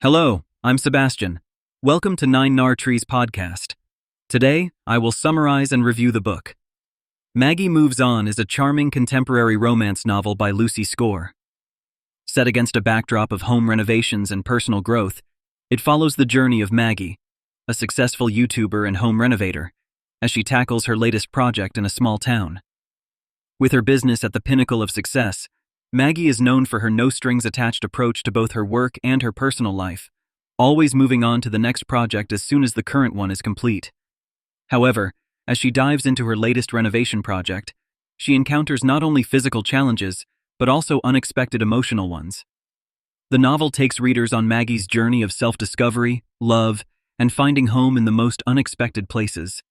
Hello, I'm Sebastian. Welcome to Nine Nar Trees podcast. Today, I will summarize and review the book. Maggie Moves On is a charming contemporary romance novel by Lucy Score. Set against a backdrop of home renovations and personal growth, it follows the journey of Maggie, a successful YouTuber and home renovator, as she tackles her latest project in a small town. With her business at the pinnacle of success, Maggie is known for her no-strings-attached approach to both her work and her personal life, always moving on to the next project as soon as the current one is complete. However, as she dives into her latest renovation project, she encounters not only physical challenges, but also unexpected emotional ones. The novel takes readers on Maggie's journey of self-discovery, love, and finding home in the most unexpected places.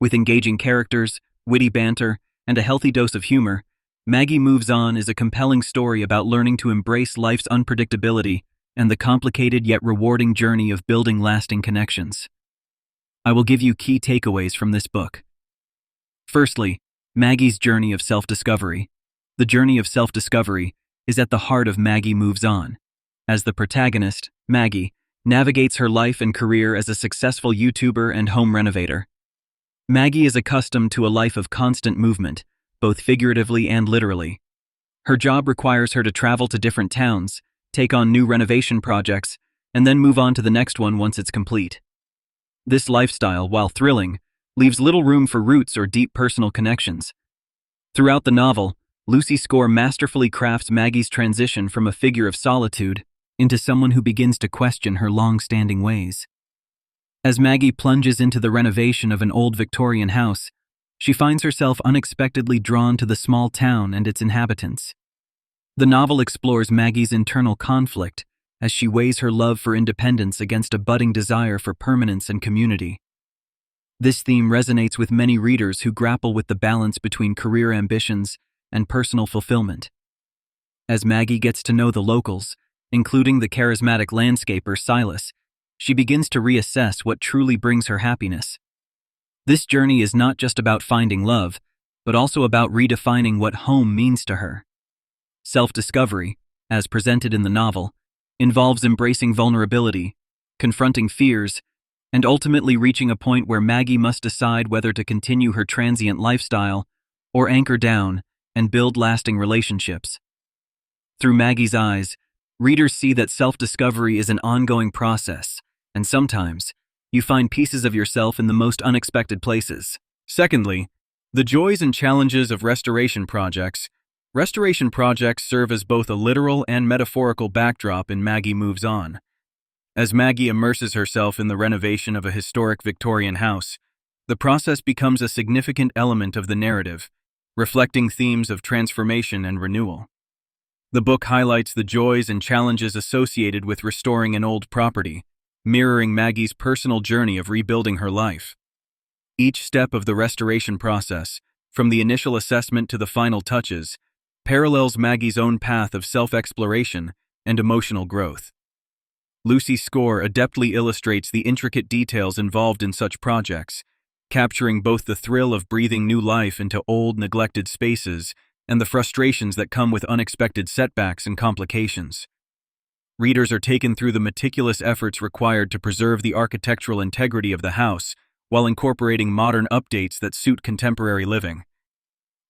With engaging characters, witty banter, and a healthy dose of humor, Maggie Moves On is a compelling story about learning to embrace life's unpredictability and the complicated yet rewarding journey of building lasting connections. I will give you key takeaways from this book. Firstly, Maggie's journey of self-discovery. The journey of self-discovery is at the heart of Maggie Moves On. As the protagonist, Maggie navigates her life and career as a successful YouTuber and home renovator. Maggie is accustomed to a life of constant movement, both figuratively and literally. Her job requires her to travel to different towns, take on new renovation projects, and then move on to the next one once it's complete. This lifestyle, while thrilling, leaves little room for roots or deep personal connections. Throughout the novel, Lucy Score masterfully crafts Maggie's transition from a figure of solitude into someone who begins to question her long-standing ways. As Maggie plunges into the renovation of an old Victorian house, she finds herself unexpectedly drawn to the small town and its inhabitants. The novel explores Maggie's internal conflict as she weighs her love for independence against a budding desire for permanence and community. This theme resonates with many readers who grapple with the balance between career ambitions and personal fulfillment. As Maggie gets to know the locals, including the charismatic landscaper Silas, she begins to reassess what truly brings her happiness. This journey is not just about finding love, but also about redefining what home means to her. Self-discovery, as presented in the novel, involves embracing vulnerability, confronting fears, and ultimately reaching a point where Maggie must decide whether to continue her transient lifestyle or anchor down and build lasting relationships. Through Maggie's eyes, readers see that self-discovery is an ongoing process, and sometimes, you find pieces of yourself in the most unexpected places. Secondly, the joys and challenges of restoration projects. Restoration projects serve as both a literal and metaphorical backdrop in Maggie Moves On. As Maggie immerses herself in the renovation of a historic Victorian house, the process becomes a significant element of the narrative, reflecting themes of transformation and renewal. The book highlights the joys and challenges associated with restoring an old property, mirroring Maggie's personal journey of rebuilding her life. Each step of the restoration process, from the initial assessment to the final touches, parallels Maggie's own path of self-exploration and emotional growth. Lucy Score adeptly illustrates the intricate details involved in such projects, capturing both the thrill of breathing new life into old, neglected spaces and the frustrations that come with unexpected setbacks and complications. Readers are taken through the meticulous efforts required to preserve the architectural integrity of the house while incorporating modern updates that suit contemporary living.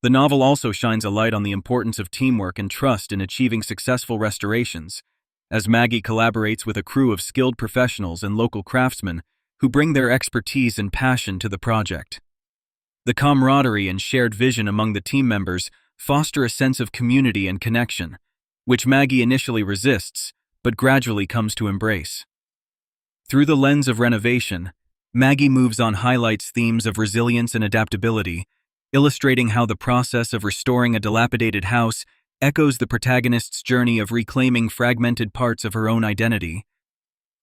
The novel also shines a light on the importance of teamwork and trust in achieving successful restorations, as Maggie collaborates with a crew of skilled professionals and local craftsmen who bring their expertise and passion to the project. The camaraderie and shared vision among the team members foster a sense of community and connection, which Maggie initially resists, but gradually comes to embrace. Through the lens of renovation, Maggie Moves On highlights themes of resilience and adaptability, illustrating how the process of restoring a dilapidated house echoes the protagonist's journey of reclaiming fragmented parts of her own identity.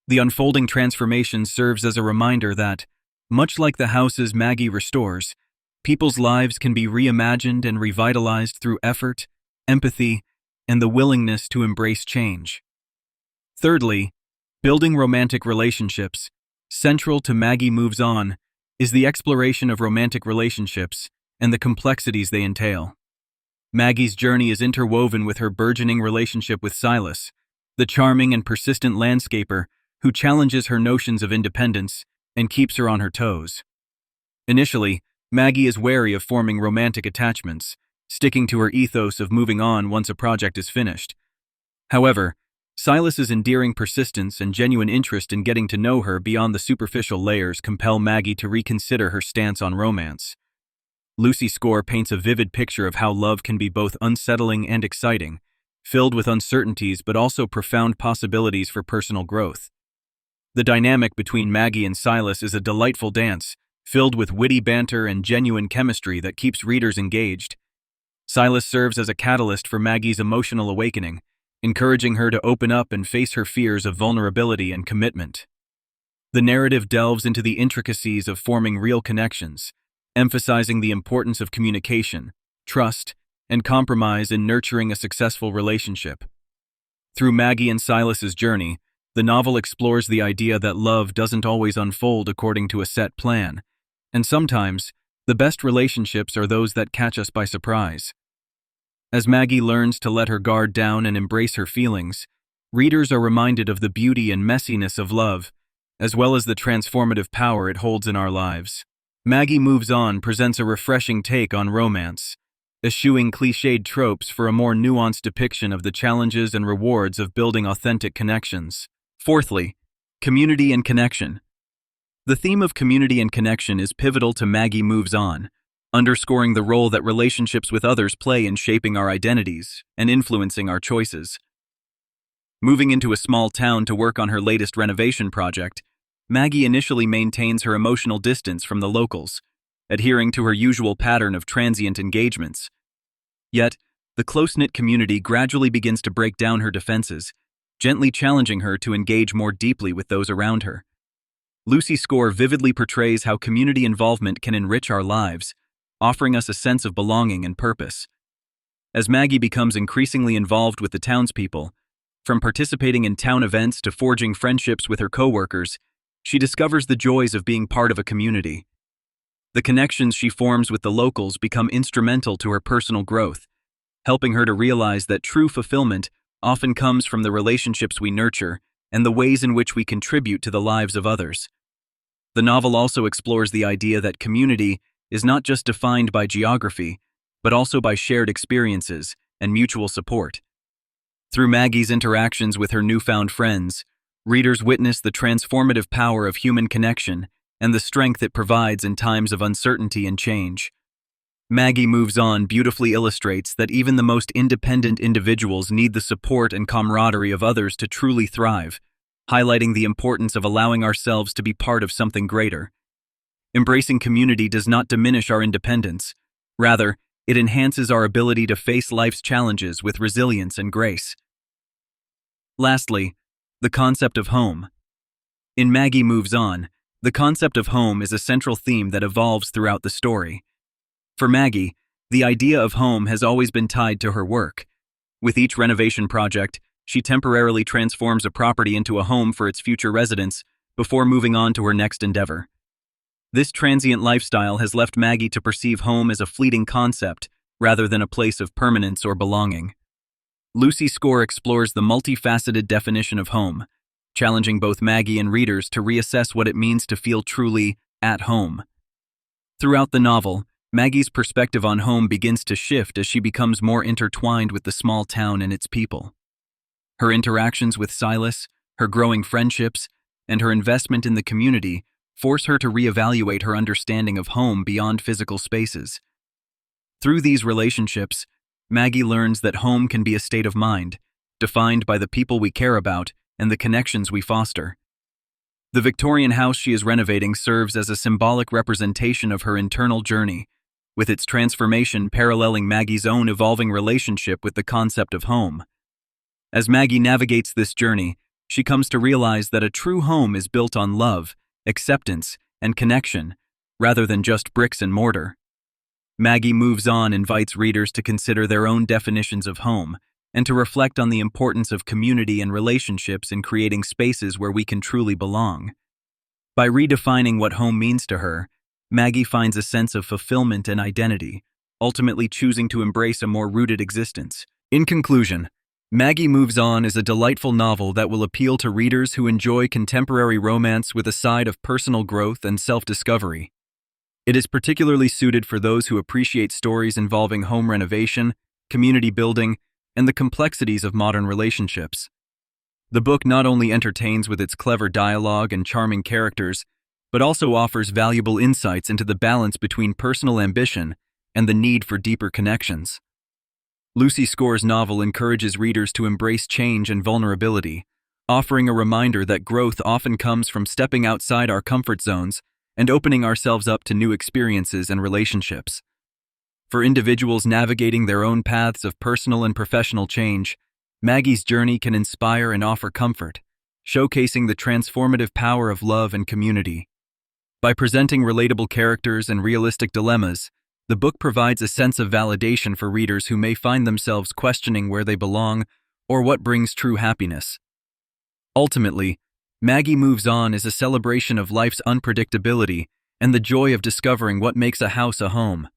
The unfolding transformation serves as a reminder that, much like the houses Maggie restores, people's lives can be reimagined and revitalized through effort, empathy, and the willingness to embrace change. Thirdly, building romantic relationships. Central to Maggie Moves On is the exploration of romantic relationships and the complexities they entail. Maggie's journey is interwoven with her burgeoning relationship with Silas, the charming and persistent landscaper who challenges her notions of independence and keeps her on her toes. Initially, Maggie is wary of forming romantic attachments, sticking to her ethos of moving on once a project is finished. However, Silas's endearing persistence and genuine interest in getting to know her beyond the superficial layers compel Maggie to reconsider her stance on romance. Lucy Score paints a vivid picture of how love can be both unsettling and exciting, filled with uncertainties but also profound possibilities for personal growth. The dynamic between Maggie and Silas is a delightful dance, filled with witty banter and genuine chemistry that keeps readers engaged. Silas serves as a catalyst for Maggie's emotional awakening, encouraging her to open up and face her fears of vulnerability and commitment. The narrative delves into the intricacies of forming real connections, emphasizing the importance of communication, trust, and compromise in nurturing a successful relationship. Through Maggie and Silas's journey, the novel explores the idea that love doesn't always unfold according to a set plan, and sometimes, the best relationships are those that catch us by surprise. As Maggie learns to let her guard down and embrace her feelings, readers are reminded of the beauty and messiness of love, as well as the transformative power it holds in our lives. Maggie Moves On presents a refreshing take on romance, eschewing cliched tropes for a more nuanced depiction of the challenges and rewards of building authentic connections. Fourthly, community and connection. The theme of community and connection is pivotal to Maggie Moves On, underscoring the role that relationships with others play in shaping our identities and influencing our choices. Moving into a small town to work on her latest renovation project, Maggie initially maintains her emotional distance from the locals, adhering to her usual pattern of transient engagements. Yet, the close-knit community gradually begins to break down her defenses, gently challenging her to engage more deeply with those around her. Lucy Score vividly portrays how community involvement can enrich our lives, offering us a sense of belonging and purpose. As Maggie becomes increasingly involved with the townspeople, from participating in town events to forging friendships with her coworkers, she discovers the joys of being part of a community. The connections she forms with the locals become instrumental to her personal growth, helping her to realize that true fulfillment often comes from the relationships we nurture and the ways in which we contribute to the lives of others. The novel also explores the idea that community is not just defined by geography, but also by shared experiences and mutual support. Through Maggie's interactions with her newfound friends, readers witness the transformative power of human connection and the strength it provides in times of uncertainty and change. Maggie Moves On beautifully illustrates that even the most independent individuals need the support and camaraderie of others to truly thrive, highlighting the importance of allowing ourselves to be part of something greater. Embracing community does not diminish our independence. Rather, it enhances our ability to face life's challenges with resilience and grace. Lastly, the concept of home. In Maggie Moves On, the concept of home is a central theme that evolves throughout the story. For Maggie, the idea of home has always been tied to her work. With each renovation project, she temporarily transforms a property into a home for its future residents before moving on to her next endeavor. This transient lifestyle has left Maggie to perceive home as a fleeting concept rather than a place of permanence or belonging. Lucy Score explores the multifaceted definition of home, challenging both Maggie and readers to reassess what it means to feel truly at home. Throughout the novel, Maggie's perspective on home begins to shift as she becomes more intertwined with the small town and its people. Her interactions with Silas, her growing friendships, and her investment in the community force her to reevaluate her understanding of home beyond physical spaces. Through these relationships, Maggie learns that home can be a state of mind, defined by the people we care about and the connections we foster. The Victorian house she is renovating serves as a symbolic representation of her internal journey, with its transformation paralleling Maggie's own evolving relationship with the concept of home. As Maggie navigates this journey, she comes to realize that a true home is built on love, acceptance, and connection, rather than just bricks and mortar. Maggie Moves On invites readers to consider their own definitions of home and to reflect on the importance of community and relationships in creating spaces where we can truly belong. By redefining what home means to her, Maggie finds a sense of fulfillment and identity, ultimately choosing to embrace a more rooted existence. In conclusion, Maggie Moves On is a delightful novel that will appeal to readers who enjoy contemporary romance with a side of personal growth and self-discovery. It is particularly suited for those who appreciate stories involving home renovation, community building, and the complexities of modern relationships. The book not only entertains with its clever dialogue and charming characters, but also offers valuable insights into the balance between personal ambition and the need for deeper connections. Lucy Score's novel encourages readers to embrace change and vulnerability, offering a reminder that growth often comes from stepping outside our comfort zones and opening ourselves up to new experiences and relationships. For individuals navigating their own paths of personal and professional change, Maggie's journey can inspire and offer comfort, showcasing the transformative power of love and community. By presenting relatable characters and realistic dilemmas, the book provides a sense of validation for readers who may find themselves questioning where they belong or what brings true happiness. Ultimately, Maggie Moves On is a celebration of life's unpredictability and the joy of discovering what makes a house a home.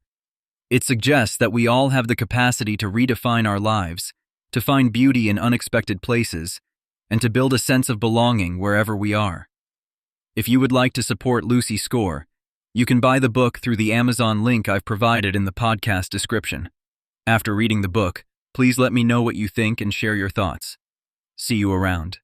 It suggests that we all have the capacity to redefine our lives, to find beauty in unexpected places, and to build a sense of belonging wherever we are. If you would like to support Lucy Score, you can buy the book through the Amazon link I've provided in the podcast description. After reading the book, please let me know what you think and share your thoughts. See you around.